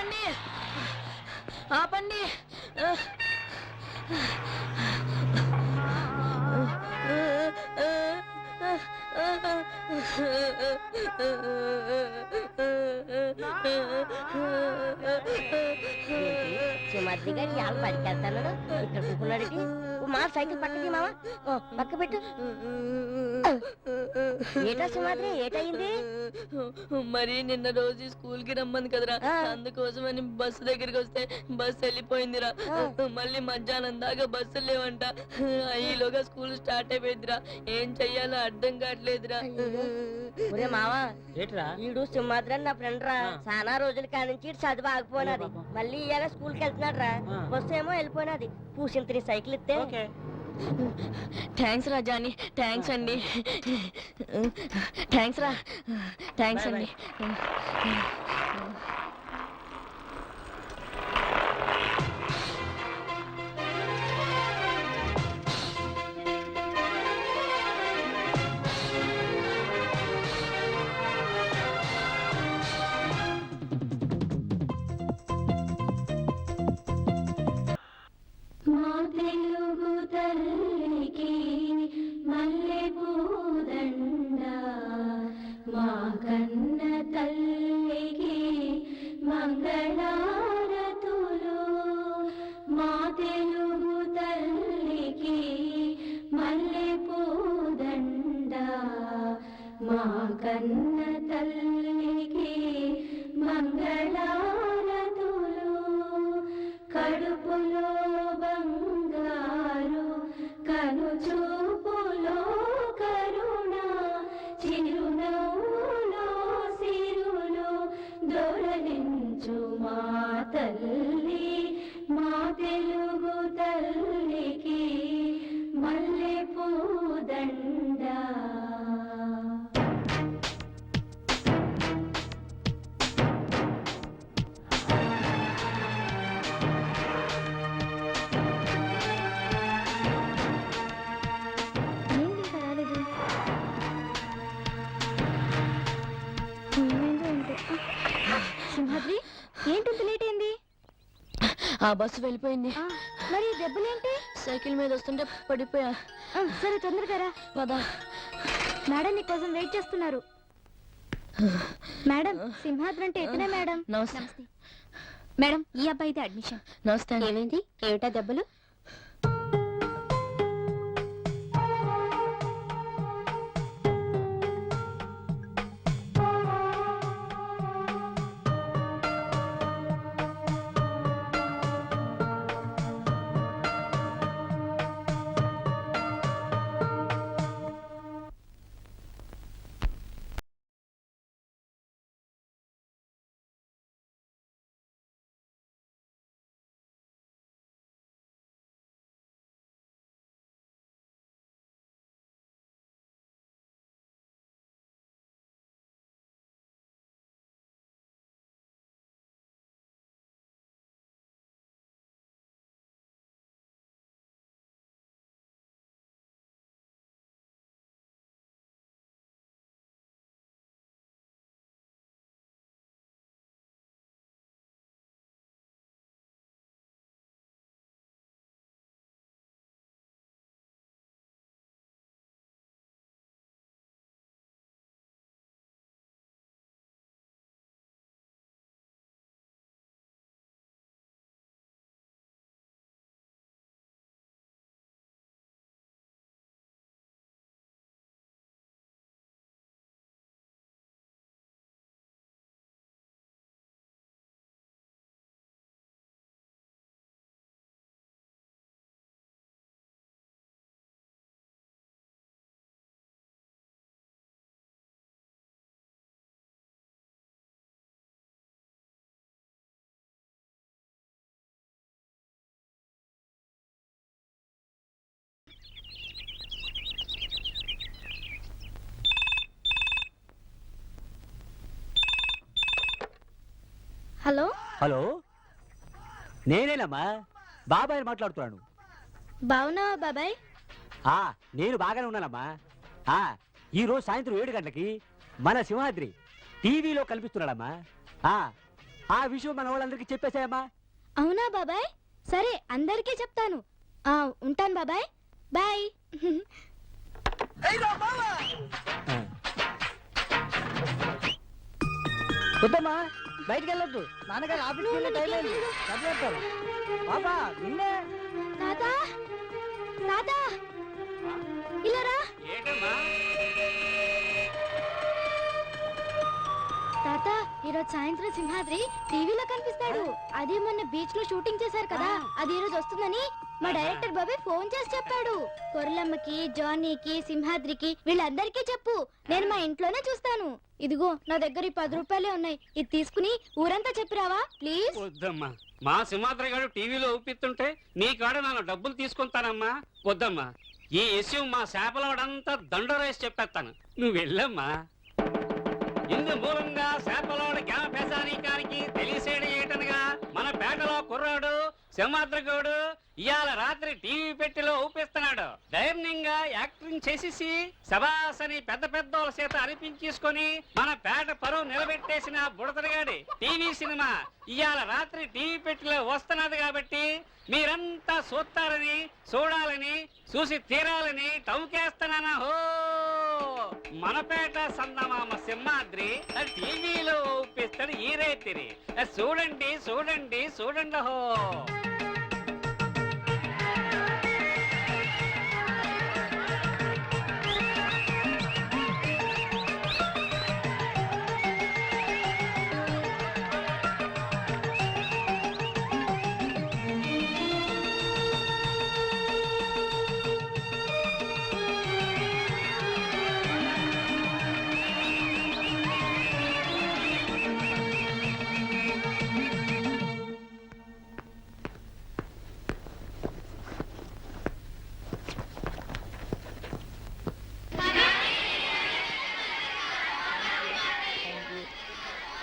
ఆపండి ఆపండి. సుమద్రి గారు ఇవాళ బడికెళ్తాను ఇక్కడ కూకున్నాడు. మా సైకిల్ పక్కకి మామ పక్క పెట్టు. ఏటా సుమద్రి ఏటయింది? మరి నిన్న రోజు స్కూల్ కి రమ్మంది కదరా, అందుకోసమని బస్సు దగ్గరికి వస్తే బస్సు వెళ్ళిపోయిందిరా. మళ్ళీ మధ్యాహ్నం దాకా బస్సులు లేవంట. ఈలోగా స్కూల్ స్టార్ట్ అయిపోయిందిరా. ఏం చెయ్యాలో అర్థం కావట్లేదురా. మావా వీడు సుమద్ర నా ఫ్రెండ్ రా. చాలా రోజుల కానించి చదువు ఆగిపోయినది. మళ్ళీ ఇవాళ స్కూల్ కి వెళ్తున్నాడు రా. బస్సు ఏమో వెళ్ళిపోయినది. పూసిన సైకిల్ ఇస్తే. థ్యాంక్స్ రా జానీ. థ్యాంక్స్ అండి. థ్యాంక్స్ రా. థ్యాంక్స్ అండి. కన్న తల్లికి మంగళారతులు, కడుపులో బంగారు కనుచూపులో కరుణ, చిరునవ్వులో సిరులు దొరలించు మా తల్లి, మా తెలుగు తల్లికి మల్లెపూదండ. సింహాద్రి ఏంటి లేట్ అయింది? ఆ బస్సు వెళ్ళిపోయింది. మరి దెబ్బలేంటి? సైకిల్ మీద వస్తుంటే పడిపోయా. సరే తొందరగా రా. పదా. మేడం నీకోసం వెయిట్ చేస్తున్నారు. మేడం సింహాద్రి అంటే ఎక్కడే మేడం. నమస్తే మేడం. ఈ అబ్బాయితే అడ్మిషన్. నమస్తే. ఏమైంది? ఏమిటా దెబ్బలు? హలో హలో, నేనేనమ్మా బాబాయ్ మాట్లాడుతున్నాను. బావున్నావా బాబాయ్? నేను బాగానే ఉన్నానమ్మా. ఈ రోజు సాయంత్రం 7 గంటలకి మన సింహాద్రి టీవీలో కనిపిస్తున్నాడమ్మా. ఆ విషయం మన వాళ్ళందరికీ చెప్పేసాయమ్మా. అవునా బాబాయ్? సరే అందరికీ చెప్తాను. ఉంటాను బాబాయ్. బాయ్. వద్దమ్మా, బయటికి వెళ్ళొద్దు. నాన్నగారు ఆఫీస్కి వెళ్ళే టైం అయింది. చదివేస్తారు. బాబా నిన్నే. తాతా తాతా ఇలా రా. తాత ఈరోజు సాయంత్రం సింహాద్రి టీవీలో కనిపిస్తాడు. అదే మొన్న బీచ్ లో షూటింగ్ చేశారు కదా, అది ఈరోజు వస్తుందని మా డైరెక్టర్ బాబాయ్ ఫోన్ చేసి చెప్పాడు. కొర్రలమ్మకి, జానీకి, సింహాద్రికి వీళ్ళందరికీ చెప్పు. నేను మా ఇంట్లోనే చూస్తాను. ఇదిగో నా దగ్గర ఈ 10 రూపాయలే ఉన్నాయి. ఇది తీసుకుని ఊరంతా చెప్పిరావా ప్లీజ్. వద్దమ్మా, మా సింహాద్రి గారు టీవీలో ఊపిస్తుంటే నీ కాడ నన్ను డబ్బులు తీసుకుంటానమ్మా. వద్దమ్మా, ఈ విషయం మా చేపలవాడంతా దండరేసి చెప్పేస్తాను. నువ్వు వెళ్ళమ్మా. ఇందు మూలంగా చేపలవాడి గ్రామ పెసానీకానికి తెలిసేడు ఏటనగా మన పేటలో కుర్రాడు సింహాద్రిగౌడు ఇవాళ రాత్రి టీవీ పెట్టిలో ఊపిస్తున్నాడు. ధైర్యంగా యాక్టింగ్ చేసేసి శబాసని పెద్ద పెద్దోళ్ళ చేత అనిపించేసుకొని మన పేట పరువు నిలబెట్టేసిన బుడతడిగాడి టీవీ సినిమా ఇవాళ రాత్రి టీవీ పెట్టిలో వస్తున్నది కాబట్టి మీరంతా చూస్తారని, చూడాలని, చూసి తీరాలని టౌకేస్తున్నానా. హో మనపేట సందమామ సింహాద్రి టీవీలో ఊపిస్తాడు ఈ రేతిరి. చూడండి చూడండి చూడండి. హో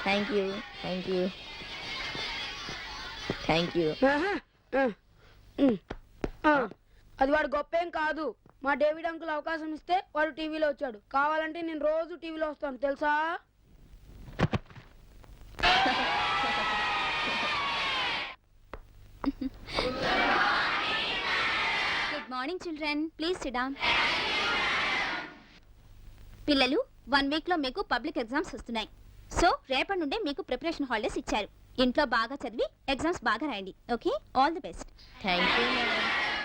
thank you thank you thank you. అది వాడు గొప్పేం కాదు. మా డేవిడ్ అంకుల్ అవకాశం ఇస్తే వాడు టీవీలో వచ్చాడు. కావాలంటే నేను రోజు టీవీలో వస్తాను తెలుసా. Good morning children, please SIT down. పిల్లలు, 1 వీక్ లో మీకు పబ్లిక్ ఎగ్జామ్స్ వస్తున్నాయి. సో రేపటి నుండే మీకు ప్రిపరేషన్ హాలిడేస్ ఇచ్చారు. ఇంట్లో బాగా చదివి ఎగ్జామ్స్ బాగా రాయండి. Okay, all the best. Thank you.